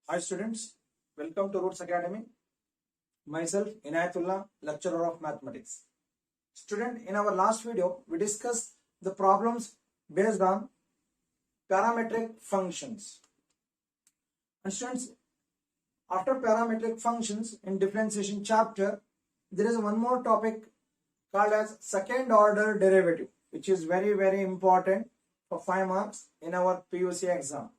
Hi students, welcome to Roots Academy. Myself Inayatullah, lecturer of mathematics. Student, in our last video, we discussed the problems based on parametric functions. And students, after parametric functions in differentiation chapter, there is one more topic called as second order derivative, which is very important for 5 marks in our PUC exam.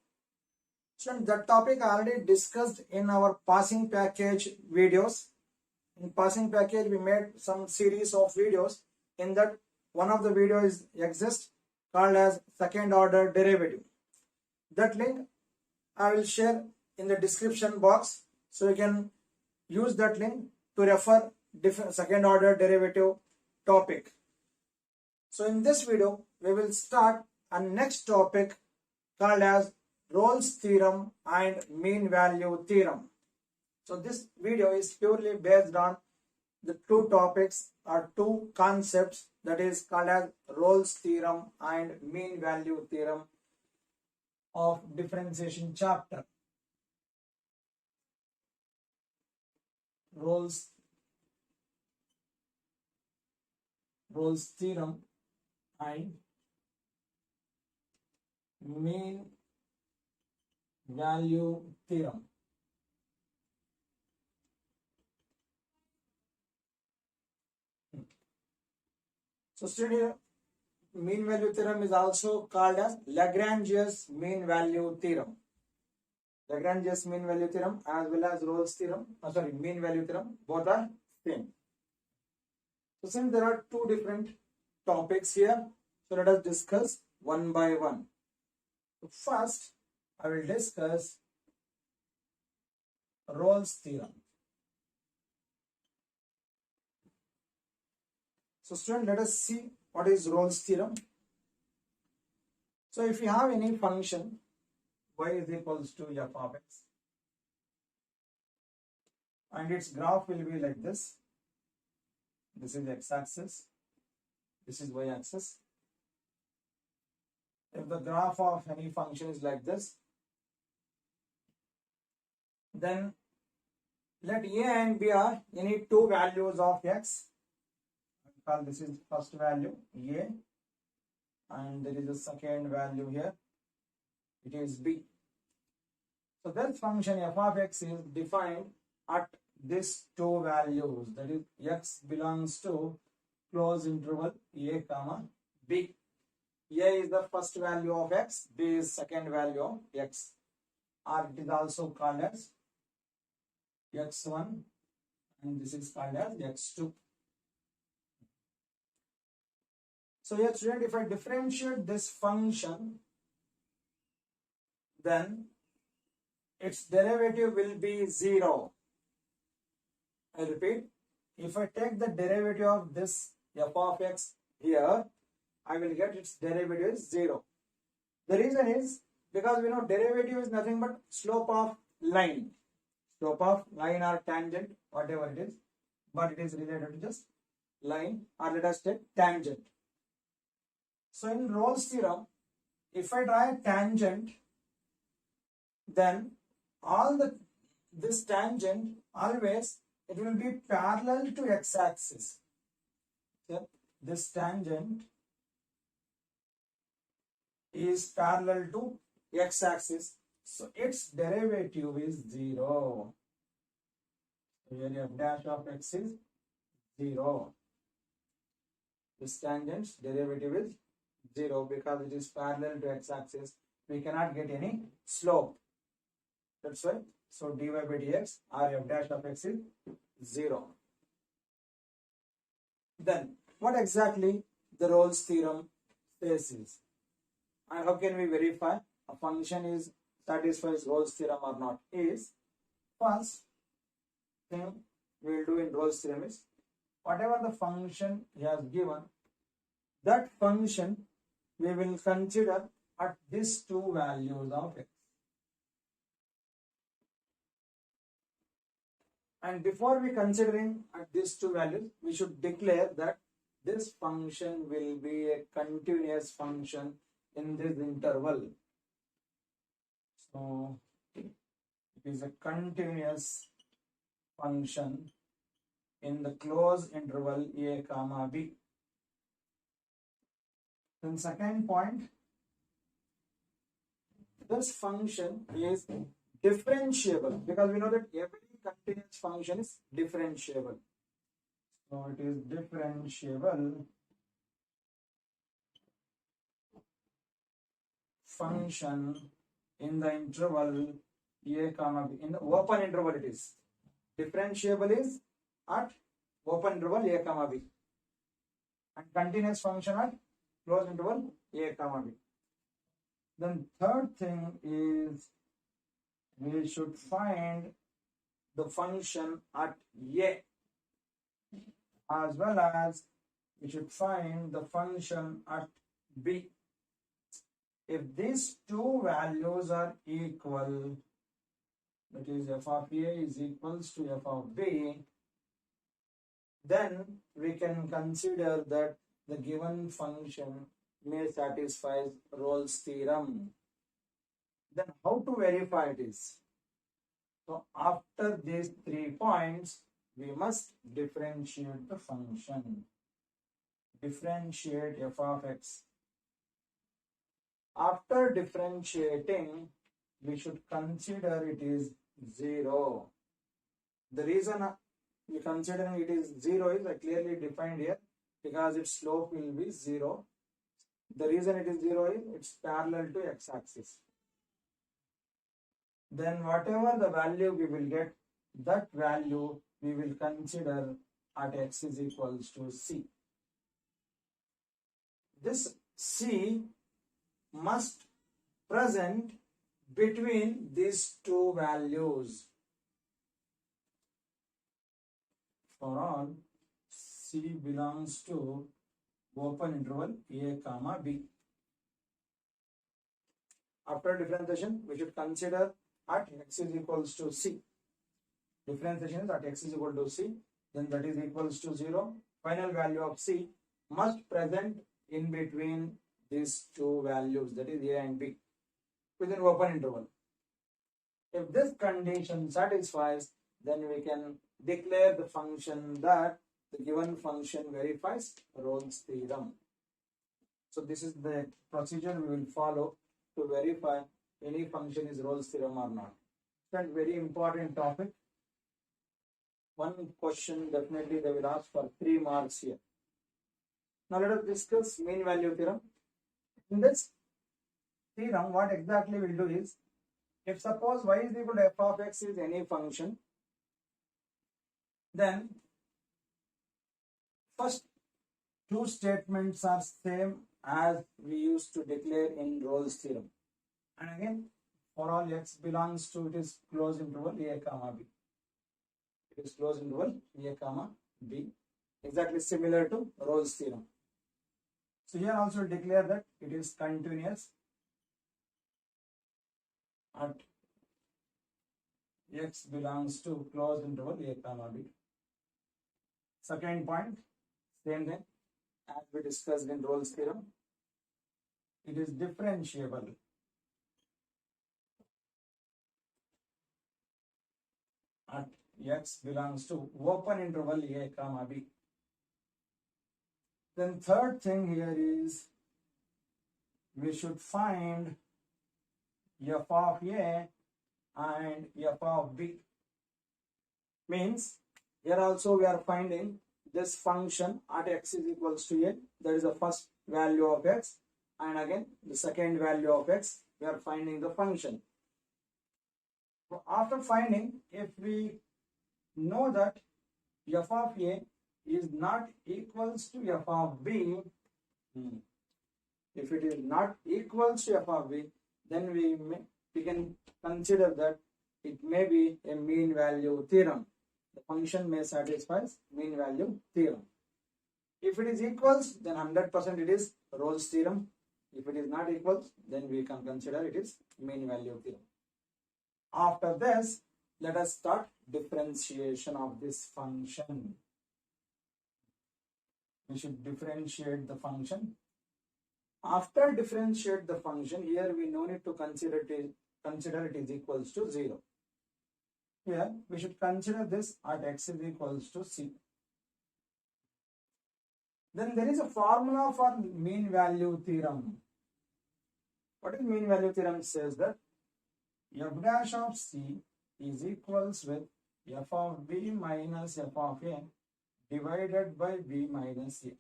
So that topic I already discussed in our passing package videos. In passing package, we made some series of videos. In that, one of the videos exists called as second order derivative. That link I will share in the description box, so you can use that link to refer different second order derivative topic. So in this video, we will start a next topic called as Rolle's theorem and mean value theorem. So this video is purely based on the two topics or two concepts, that is called as Rolle's theorem and mean value theorem of differentiation chapter. Rolle's theorem and mean value theorem. So student, mean value theorem is also called as Lagrange's mean value theorem. Lagrange's mean value theorem as well as Rolle's theorem, mean value theorem, both are same. So since there are two different topics here, so let us discuss one by one. So first, I will discuss Rolle's theorem. So student, let us see what is Rolle's theorem. So if you have any function y is equals to f of x and its graph will be like this. This is x-axis, this is y-axis. If the graph of any function is like this, then let a and b are any two values of x. This is first value a, and there is a second value here, it is b. So this function f of x is defined at these two values, that is x belongs to closed interval a comma b. A is the first value of x, b is second value of x, or it is also called as x1 and this is called as x2. So here student, if I differentiate this function, then its derivative will be 0. I repeat, if I take the derivative of this f of x here, I will get its derivative is 0. The reason is because we know derivative is nothing but slope of line. Slope of line or tangent, whatever it is, but it is related to just line, or let us take tangent. So in Rolle's theorem, if I draw a tangent, then this tangent always it will be parallel to x-axis. Okay? This tangent is parallel to x-axis, so its derivative is 0. Here f dash of x is 0. This tangent's derivative is 0 because it is parallel to x-axis. We cannot get any slope. That's why. So dy by dx or f dash of x is 0. Then what exactly the Rolle's theorem says is, and how can we verify a function is satisfies Rolle's theorem or not, is first thing we will do in Rolle's theorem is, whatever the function he has given, that function we will consider at these two values of x. And before we considering at these two values, we should declare that this function will be a continuous function in this interval. So if is a continuous function in the closed interval a comma b. Then second point, this function is differentiable because we know that every continuous function is differentiable. So it is differentiable function in the interval a comma b. In the open interval it is. Differentiable is at open interval a comma b. And continuous function at closed interval a comma b. Then third thing is we should find the function at a as well as we should find the function at b. If these two values are equal, that is f of a is equals to f of b, then we can consider that the given function may satisfy Rolle's theorem. Then how to verify it is? So after these 3 points, we must differentiate the function. Differentiate f of x. After differentiating, we should consider it is 0. The reason we considering it is 0 is clearly defined here because its slope will be 0. The reason it is 0 is it's parallel to x-axis. Then whatever the value we will get, that value we will consider at x is equals to c. This c must present between these two values. For all c belongs to open interval a comma b. After differentiation, we should consider at x is equals to c. Differentiation is at x is equal to c, then that is equals to 0. Final value of c must present in between these two values, that is a and b, within open interval. If this condition satisfies, then we can declare the function that the given function verifies Rolle's theorem. So this is the procedure we will follow to verify any function is Rolle's theorem or not. That's very important topic. One question definitely they will ask for 3 marks here. Now let us discuss mean value theorem. In this theorem, what exactly we'll do is, if suppose y is equal to f of x is any function, then first 2 statements are same as we used to declare in Rolle's theorem. And again, for all x belongs to, it is closed interval a comma b. It is closed interval a comma b. Exactly similar to Rolle's theorem. So here also declare that it is continuous at x belongs to closed interval a comma b. Second point, same thing as we discussed in Rolle's theorem. It is differentiable at x belongs to open interval a comma b. Then third thing here is we should find f of a and f of b. Means here also we are finding this function at x is equals to a. That is the first value of x, and again the second value of x, we are finding the function. So after finding, if we know that f of a is not equals to f of b, if it is not equals to f of b, then we can consider that it may be a mean value theorem. The function may satisfy mean value theorem. If it is equals, then 100% it is Rolle's theorem. If it is not equals, then we can consider it is mean value theorem. After this, let us start differentiation of this function. We should differentiate the function. After differentiate the function, here we no need to consider it is equals to 0. here we should consider this at x is equals to c. Then there is a formula for mean value theorem. What is mean value theorem? It says that f dash of c is equals with f of b minus f of a divided by b minus a.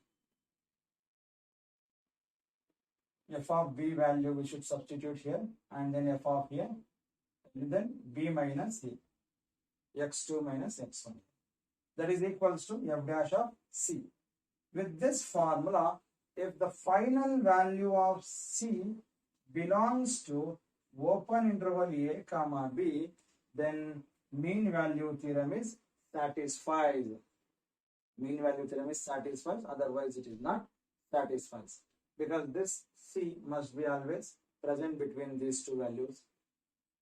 F of b value we should substitute here, and then f of a, and then b minus a, x2 minus x1. That is equals to f dash of c. With this formula, if the final value of c belongs to open interval a comma b, then mean value theorem is satisfied. Mean value theorem is satisfied, otherwise it is not satisfied, because this c must be always present between these two values.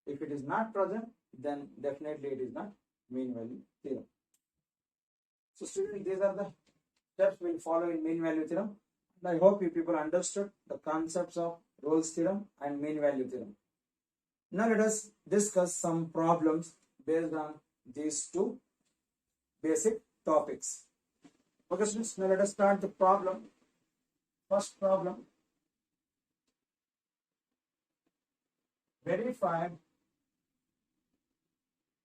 If it is not present, then definitely it is not mean value theorem. So students, these are the steps we will follow in mean value theorem. And I hope you people understood the concepts of Rolle's theorem and mean value theorem. Now let us discuss some problems based on these two basic topics. Okay students, now let us start the problem. First problem. Verify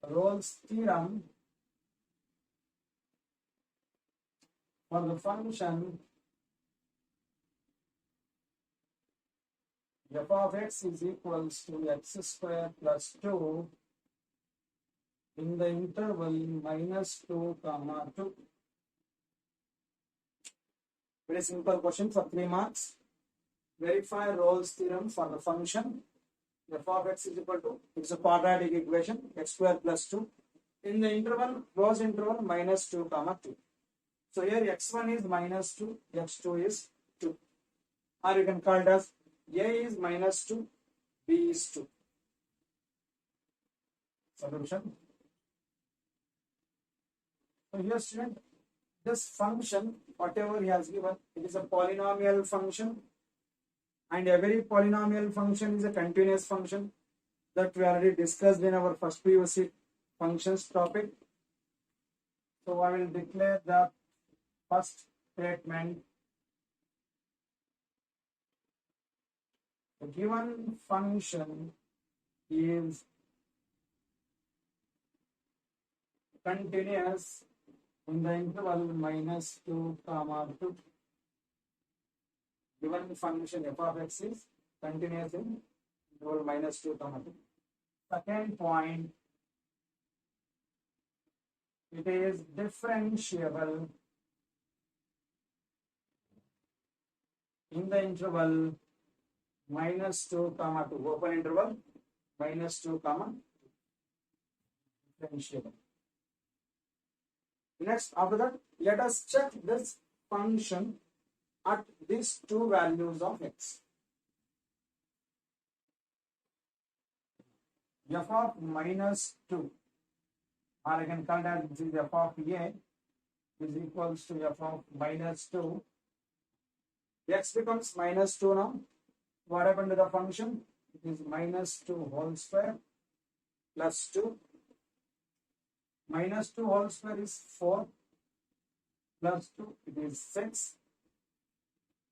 Rolle's theorem for the function f of x is equals to x square plus 2 in the interval minus 2 comma 2. Very simple question for 3 marks. Verify Rolle's theorem for the function f of x is equal to, it's a quadratic equation, x square plus 2 in the interval, closed interval minus 2 comma 2. So here x1 is minus 2, x2 is 2. Or you can call it as a is minus 2, b is 2. Solution. So here student, this function, whatever he has given, it is a polynomial function, and every polynomial function is a continuous function that we already discussed in our first POC functions topic. So I will declare the first statement. The given function is continuous in the interval minus 2 comma 2. Given function f of x is continuous in interval minus 2 comma 2. Second point, it is differentiable in the interval minus 2 comma 2, open interval minus 2 comma 2. Differentiable. Next, after that, let us check this function at these two values of x. F of minus 2, or I can call that this is f of a is equals to f of minus 2. X becomes minus 2 now. What happened to the function? It is minus 2 whole square plus 2. Minus 2 whole square is 4 plus 2, it is 6.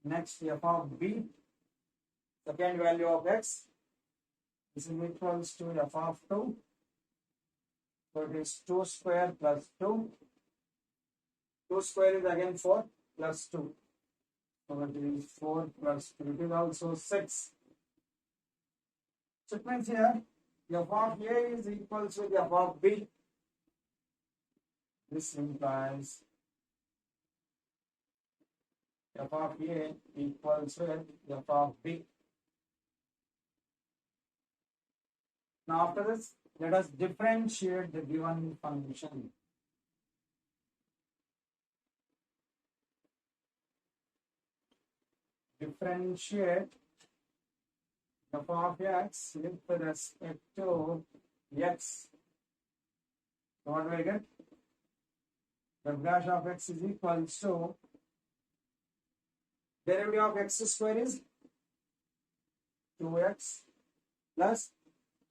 Next, f of b, second value of x, this is equals to f of 2. So it is 2 square plus 2. 2 square is again 4 plus 2. So it is 4 plus 2. It is also 6. So it means here f of a is equals to f of b. This implies f of a equals with f of b. Now after this, let us differentiate the given function. Differentiate f of x with respect to x. So what do I get? F dash of x is equals to derivative of x square is 2x plus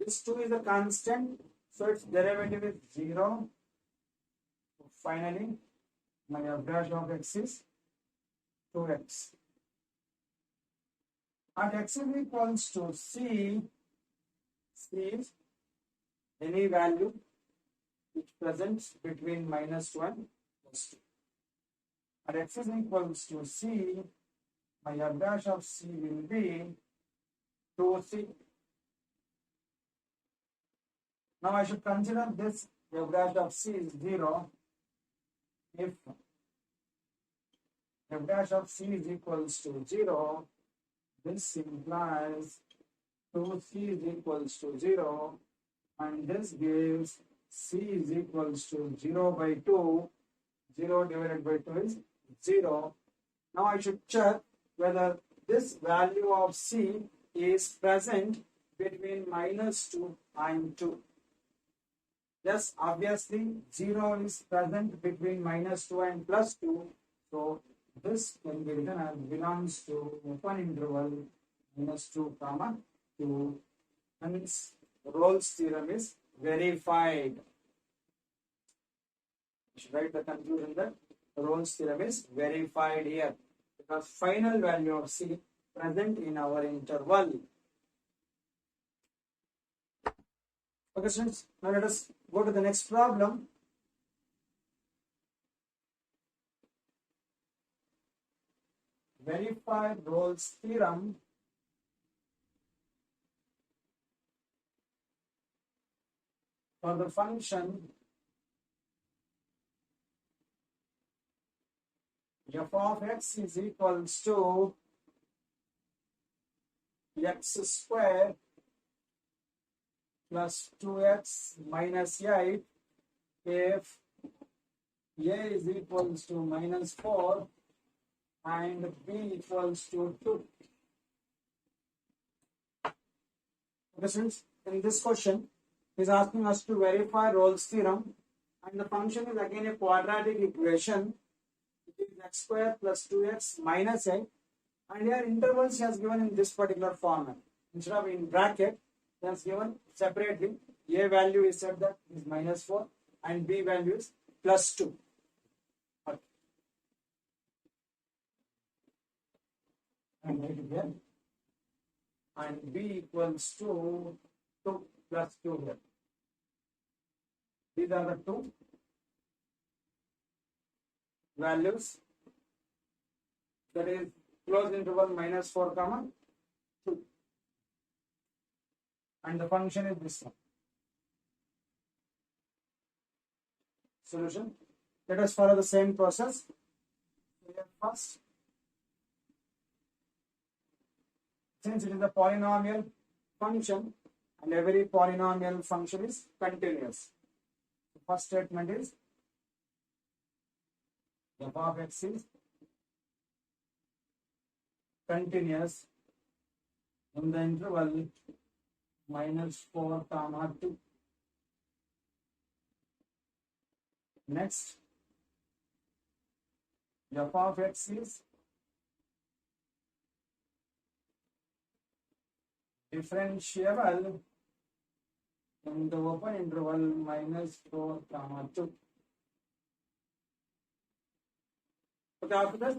this 2 is a constant, So its derivative is 0. Finally, my f dash of x is 2x. At x is equals to c is any value which presents between -2 and +2. At x is equals to c, my f dash of c will be 2c. Now I should consider this f dash of c is 0 if f dash of c is equals to 0. This implies 2c is equals to 0, and this gives c is equals to 0 by 2. 0 divided by 2 is 0. Now I should check whether this value of c is present between -2 and 2. Yes, obviously 0 is present between -2 and +2. So this can be written as belongs to open interval -2, -2. Hence, Rolle's theorem is verified. You should write the conclusion that Rolle's theorem is verified here because final value of c present in our interval. Okay, students. Now let us go to the next problem. Verify Rolle's theorem for the function f of x is equals to x square plus 2x minus 8 if a is equals to -4 and b equals to 2. In this question, he is asking us to verify Rolle's theorem, and the function is again a quadratic equation. It is x square plus 2x minus 8, and here intervals he has given in this particular format. Instead of in bracket, he has given separately. A value is said that is -4 and b value is +2. And write it here. And b equals to 2 plus 2 here. These are the two values. That is closed interval -4, 2. And the function is this one. Solution. Let us follow the same process. Here first, since it is a polynomial function and every polynomial function is continuous, the first statement is f of x is continuous in the interval -4, 2. Next, f of x is differentiable in the open interval -4, 2. Okay, after that,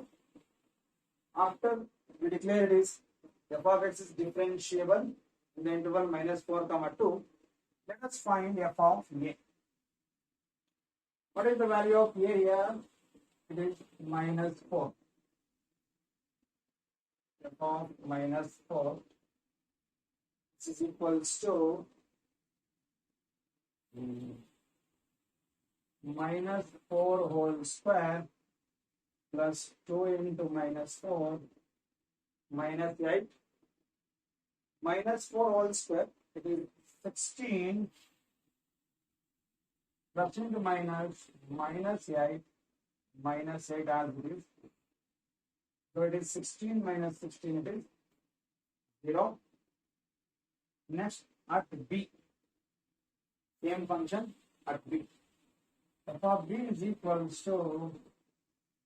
after we declare it is f of x is differentiable in the interval -4, 2, let us find f of a. What is the value of a here? It is -4. F of -4. This is equals to -4 whole square plus 2 into -4 minus 8. -4 whole square, it is 16 plus into minus -8 minus 8 as it is. So it is 16 minus 16, it is 0. Next, at b, same function at b. F of b is equals to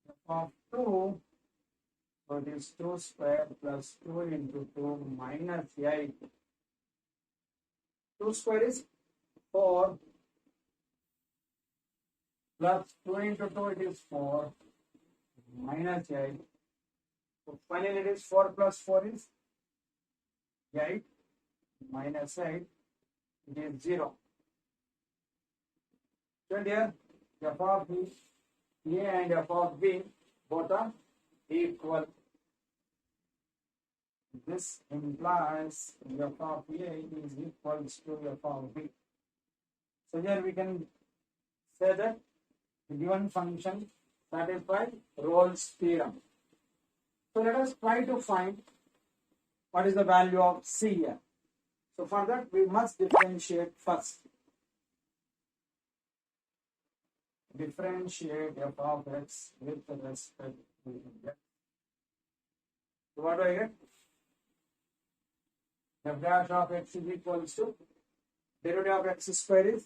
f of 2, so it is 2 square plus 2 into 2 minus 8. 2 square is 4 plus 2 into 2, it is 4 minus 8. So finally it is 4 plus 4 is 8 minus 8, it is 0. So here f of A and f of B both are equal. This implies f of A is equals to f of B. So here we can say that the given function satisfies Rolle's theorem. So let us try to find what is the value of C here. So for that we must differentiate first. Differentiate f of x with respect to x. So what do I get? F dash of x is equals to derivative of x square is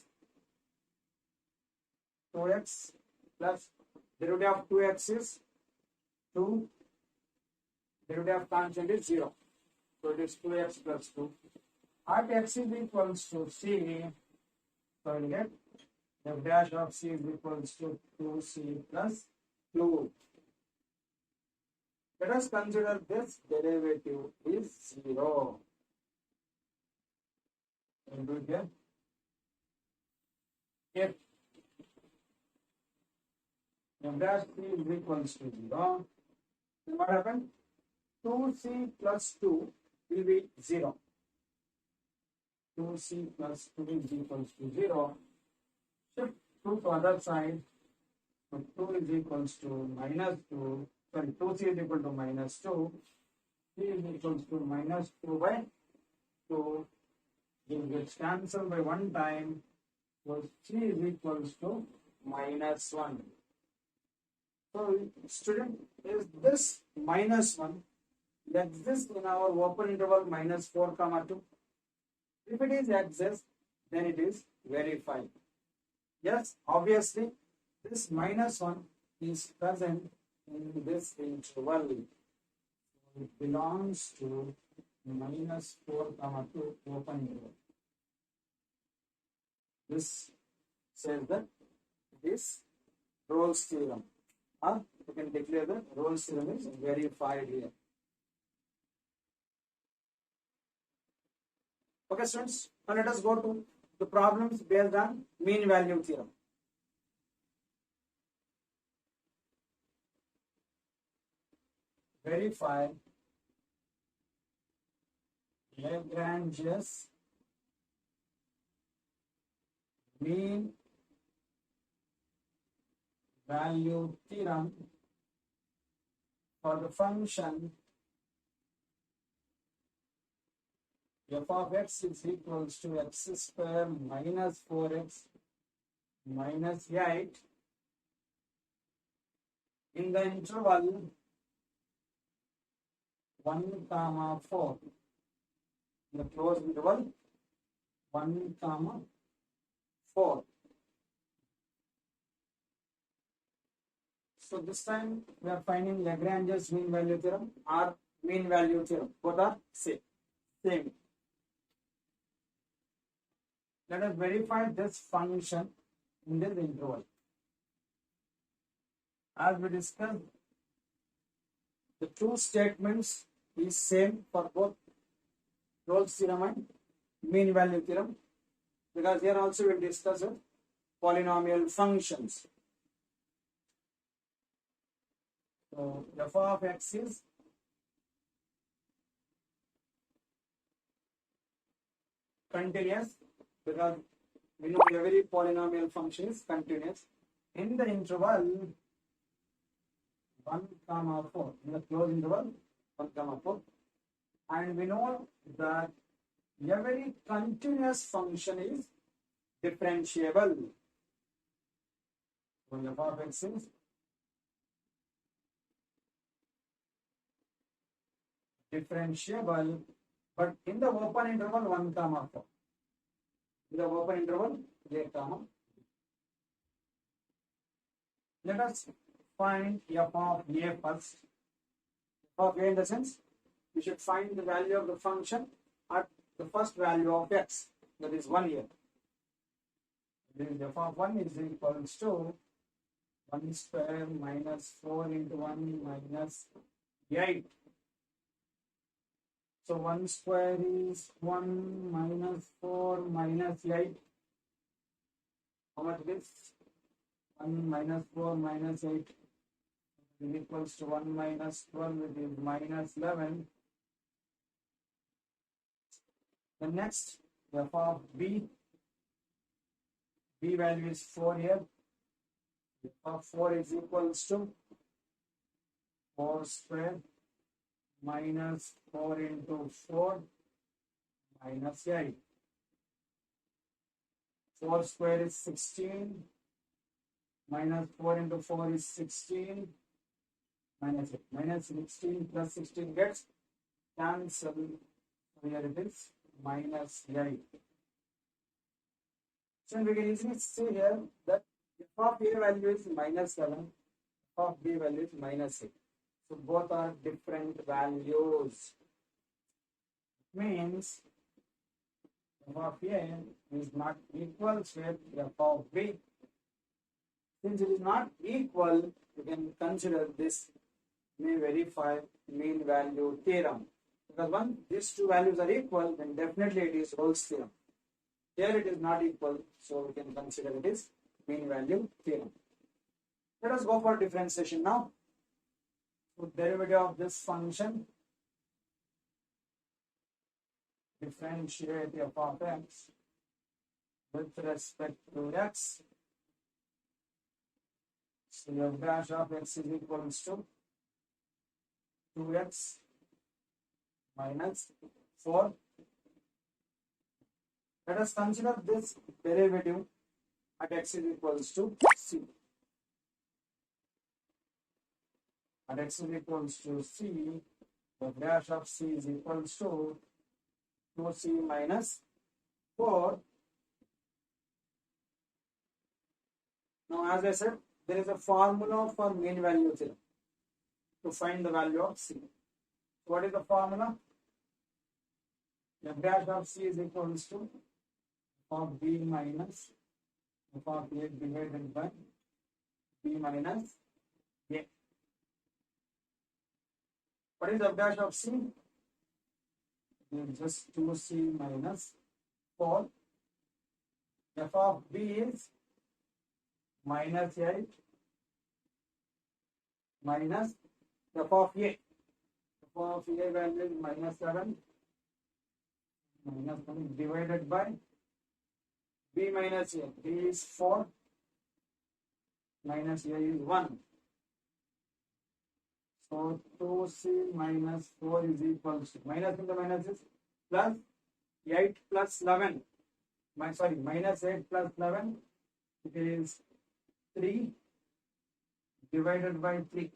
2x plus derivative of 2x is 2, derivative of constant is 0. So it is 2x plus 2. At x is equals to c, so I will get f dash of c is equals to 2c plus 2. Let us consider this derivative is 0. We'll do it here. If f dash c is equals to 0, then what happened? 2c plus 2 will be 0. 2c plus 2 is equals to 0. Shift 2 to other side. So 2 is equals to minus 2. Sorry, 2c is equal to minus 2. C is equals to minus 2 by 2. This gets cancelled by one time. So c is equals to minus 1. So student, is this minus 1 exists in our open interval minus 4 comma 2? If it is exists, then it is verified. Yes, obviously this minus 1 is present in this interval. It belongs to minus 4 comma 2 open interval. This says that it is Rolle's theorem. Or you can declare that Rolle's theorem is verified here. Okay, students, now let us go to the problems based on mean value theorem. Verify Lagrange's mean value theorem for the function f of x is equals to x square minus 4x minus 8 in the interval 1 comma 4. In the closed interval 1 comma 4. So this time we are finding Lagrange's mean value theorem or mean value theorem. Both are same. Let us verify this function in this interval. As we discussed, the two statements is same for both Rolle's theorem and mean value theorem, because here also we will discuss polynomial functions. So f of x is continuous, because we know every polynomial function is continuous in the interval 1 comma 4, in the closed interval 1 comma 4, and we know that every continuous function is differentiable. So f of x is differentiable, but in the open interval 1 comma 4. In the open interval a comma. Let us find f of a first. F of a in the sense we should find the value of the function at the first value of x, that is 1 here. Then f of 1 is equals to 1 square minus 4 into 1 minus 8. So 1 square is 1 minus 4 minus 8. How much is 1 minus 4 minus 8 is equals to 1 minus 12, which is minus 11. The next, f of b value is 4 here. F of 4 is equals to 4 square minus 4 into 4 minus 8. 4 square is 16 minus 4 into 4 is 16 minus 8. Minus 16 plus 16 gets cancelled. Here it is minus 8. So we can easily see here that f of a value is minus 7, f of b value is minus 8. So both are different values. Means f of a is not equal with f of b. Since it is not equal, you can consider this may verify mean value theorem. Because once these two values are equal, then definitely it is Rolle's theorem. Here it is not equal, so we can consider it is mean value theorem. Let us go for differentiation now. So derivative of this function, differentiate f of x with respect to x. So f dash of x is equals to 2x minus 4. Let us consider this derivative at x is equals to c. At x is equals to c, the dash of c is equals to 2c minus 4. Now, as I said, there is a formula for mean value theorem to find the value of c. What is the formula? The dash of c is equals to f of b minus f of a divided by b minus a. What is f dash of c? It is just 2c minus 4. F of b is minus 8 minus f of a. F of a value is minus 7 minus 1 divided by b minus a. B is 4 minus a is 1. So 2c minus 4 is equals to minus in the minus is plus 8 plus 11. Minus 8 plus 11. It is 3 divided by 3.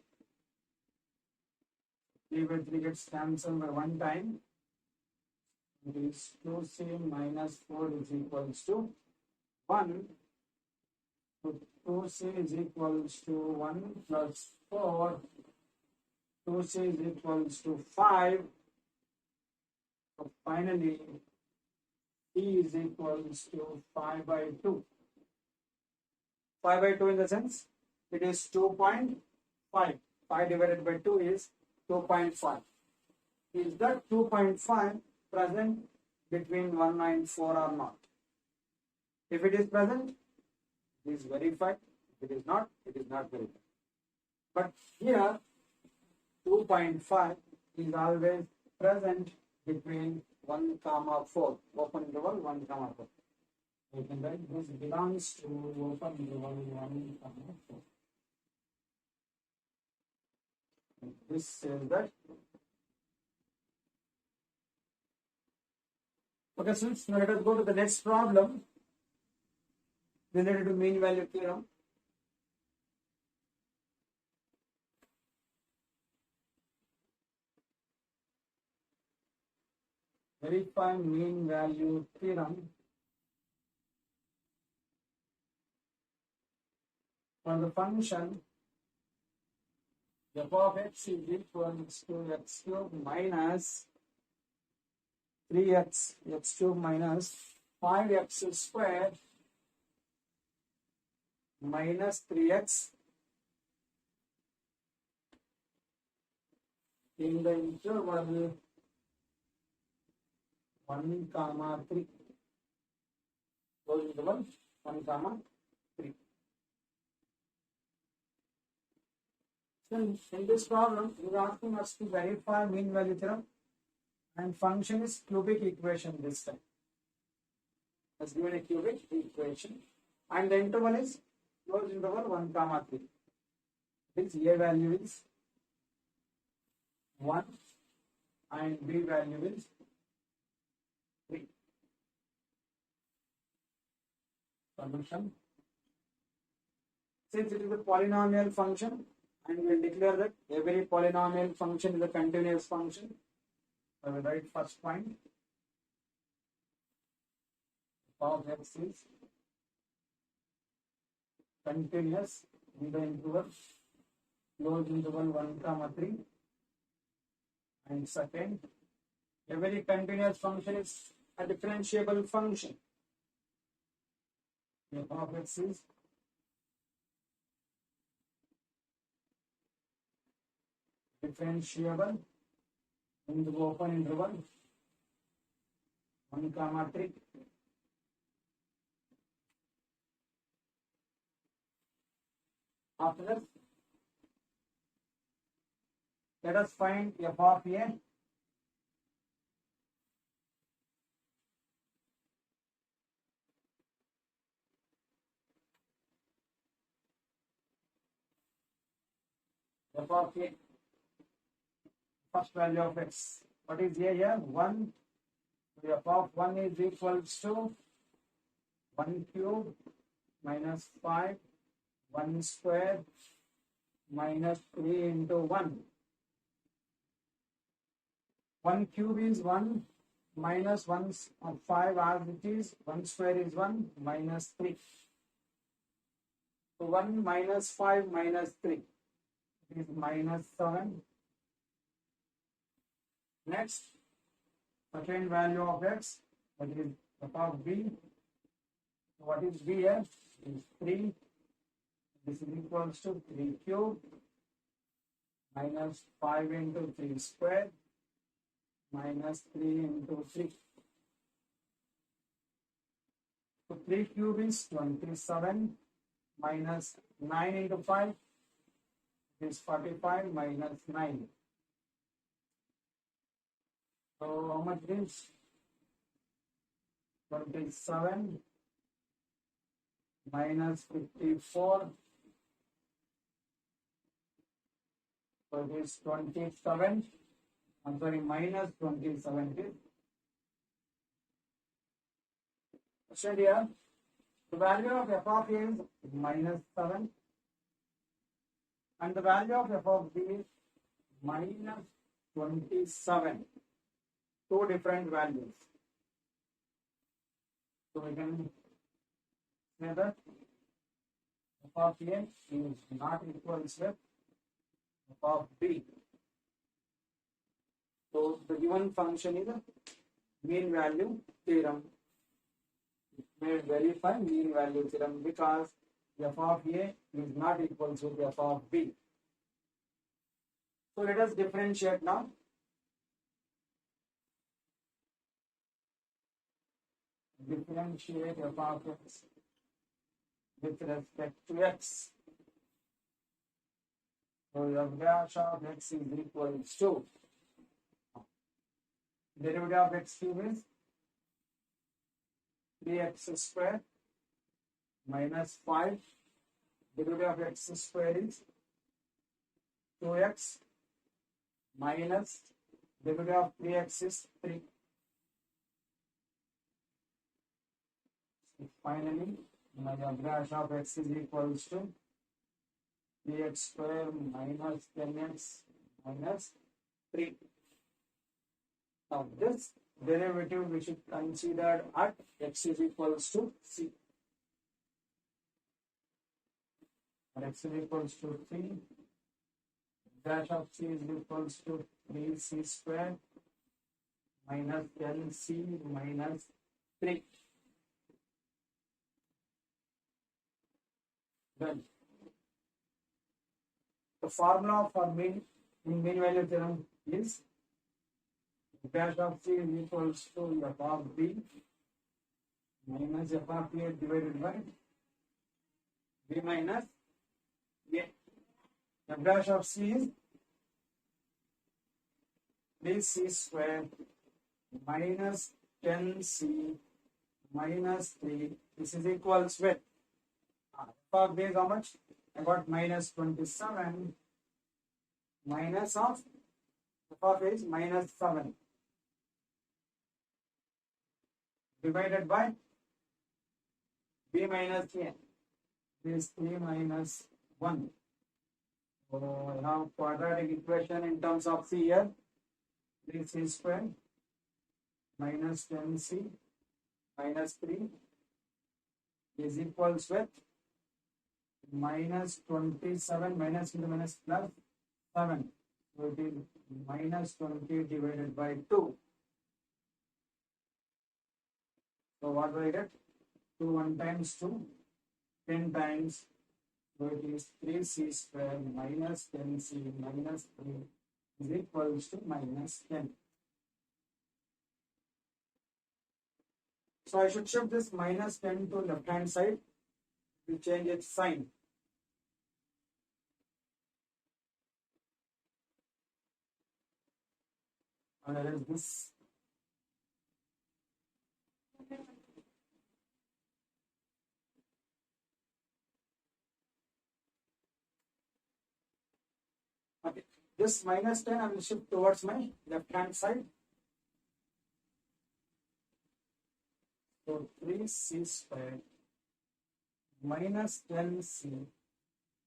3 by 3 gets cancelled by one time. It is 2c minus 4 is equals to 1. So 2c is equals to 1 plus 4. 2c is equals to 5. So finally, c is equals to 5 by 2. 5 by 2 in the sense, it is 2.5. 5 divided by 2 is 2.5. Is that 2.5 present between 1 and 4 or not? If it is present, it is verified. If it is not, it is not verified. But here, 2.5 is always present between 1 comma 4. Open interval 1 comma 4. You can write this belongs to open interval 1 comma 4. This says that. Okay, so let us go to the next problem related to mean value theorem. Verify mean value theorem for the function f of x is equals to x cube minus 3x, x cube minus 5x squared minus 3x in the interval 1 comma 3. Close interval 1 comma 3. So in this problem, we are asking us to verify mean value theorem, and function is cubic equation this time. Has given a cubic equation, and the interval is closed interval 1 comma 3. This a value is 1 and b value is 3. Solution. Since it is a polynomial function, and we will declare that every polynomial function is a continuous function, I will write first point. Of x is continuous in the interval closed interval 1 comma 3, and second, every continuous function is a differentiable function. F of x is differentiable in the open interval 1 comma 3. After that, let us find f of a. F of a, first value of x. What is a here? 1. So f of 1 is equals to 1 cube minus 5, 1 square minus 3 into 1. 1 cube is 1 minus 1 of 5 as it is. 1 square is 1 minus 3. So 1 minus 5 minus 3 is minus 7. Next, second value of x, that is f of b. What is b here? Is 3. This is equals to 3 cube minus 5 into 3 square minus 3 into 3. So 3 cube is 27 minus 9 into 5 is 45 minus 9. So how much is 27 minus 54? So it is 27. I'm sorry, minus 27. Question here. The value of f of a is minus 7, and the value of f of b is minus 27. Two different values. So we can say that f of a is not equal to f of b. So the given function is a mean value theorem. It may verify mean value theorem because f of a is not equal to f of b. So let us differentiate now. Differentiate f of x with respect to x. So f dash of x is equal to derivative of x cube is 3x square minus 5. Derivative of x square is 2x minus derivative of 3x is 3. So finally, my f dash of x is equals to 3x square minus 10x minus 3. Now this derivative we should consider at x is equals to c. At x is equals to 3, dash of c is equals to 3c square minus 10c minus 3. Then the formula for mean value theorem is f dash of c is equals to f of b minus f of a divided by b minus a. F dash of c is bc square minus 10c minus 3. This is equals with f of b is how much? I got minus 27 minus of f of a is minus 7 divided by b minus a is 3 minus 1. So I have quadratic equation in terms of c here. 3c square minus 10c minus 3 is equals with minus 27 minus into minus plus 7. So it is minus 20 divided by 2. So what do I get? 2 1 times 2, 10 times. So it is 3c square minus 10c minus 3 is equals to minus 10. So I should shift this minus 10 to left hand side to change its sign. And there is this. Okay, this minus 10 I will shift towards my left hand side. So 3c square minus 10c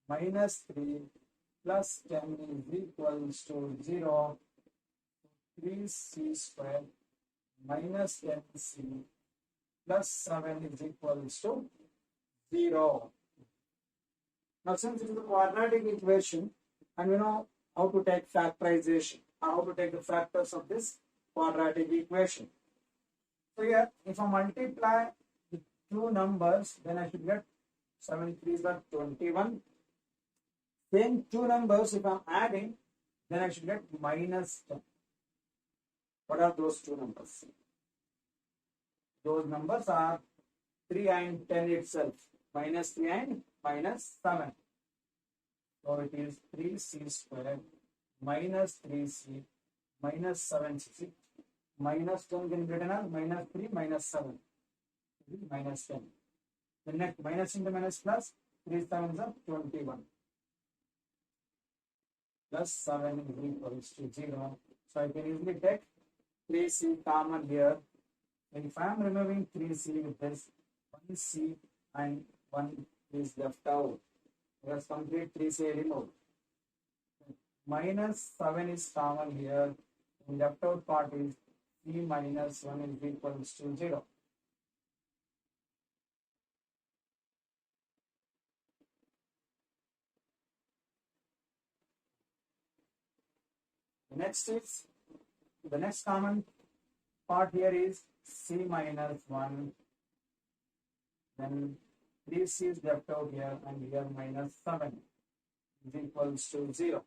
minus 3 plus 10 is equals to 0. 3c square minus 10c plus 7 is equals to 0. Now since it is a quadratic equation and we know how to take factorization, how to take the factors of this quadratic equation. So here if I multiply the two numbers, then I should get 7 3s are 21. Same two numbers if I am adding, then I should get minus 10. What are those two numbers? Those numbers are 3 and 10 itself. Minus 3 and minus 7. So it is 3c square minus 3c minus 7c. Minus 10 can be written as minus 3 minus 7. It is minus 10. The next minus into minus plus 3 7s are 21. Plus 7 is equals to 0. So I can easily take 3c common here. And if I am removing 3c with this, 1c and 1 is left out. Let's complete 3c removed. Minus 7 is common here. The left out part is c minus 1 is equals to 0. The next common part here is c minus 1. Then 3c is left out here and here minus 7 is equals to 0.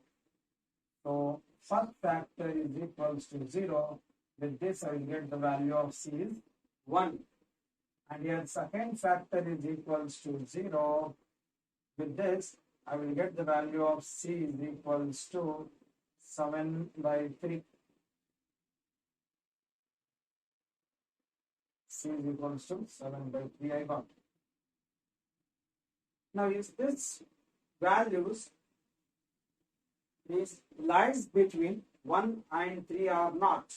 So first factor is equals to 0. With this I will get the value of c is 1. And here second factor is equals to 0. With this I will get the value of c is equals to 7 by 3. C is equals to 7 by 3 I got. Now is this values is lies between 1 and 3 or not?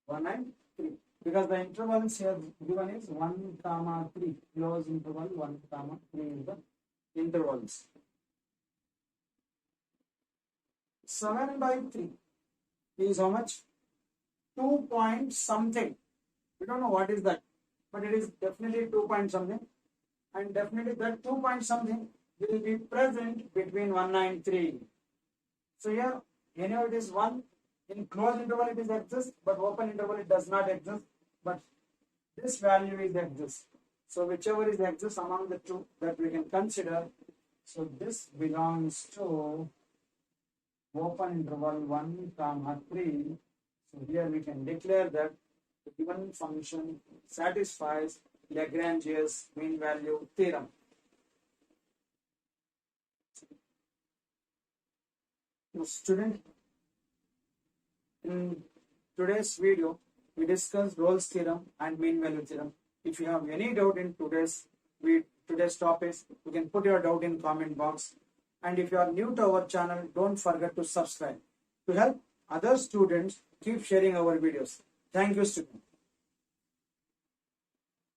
1 and 3. Because the intervals here given is 1 comma 3. Close interval 1 comma 3 is the intervals. 7 by 3 is how much? 2 point something. We don't know what is that, but it is definitely 2 point something, and definitely that 2 point something will be present between 1 and 3. So here, it is 1, in closed interval it is exists, but open interval it does not exist, but this value is exists. So whichever is exists among the two that we can consider. So this belongs to open interval 1, comma 3. So here we can declare that the given function satisfies Lagrange's mean value theorem. So student, in today's video, we discussed Rolle's theorem and mean value theorem. If you have any doubt in today's topics, you can put your doubt in comment box. And if you are new to our channel, don't forget to subscribe. To help other students, keep sharing our videos. Thank you, students.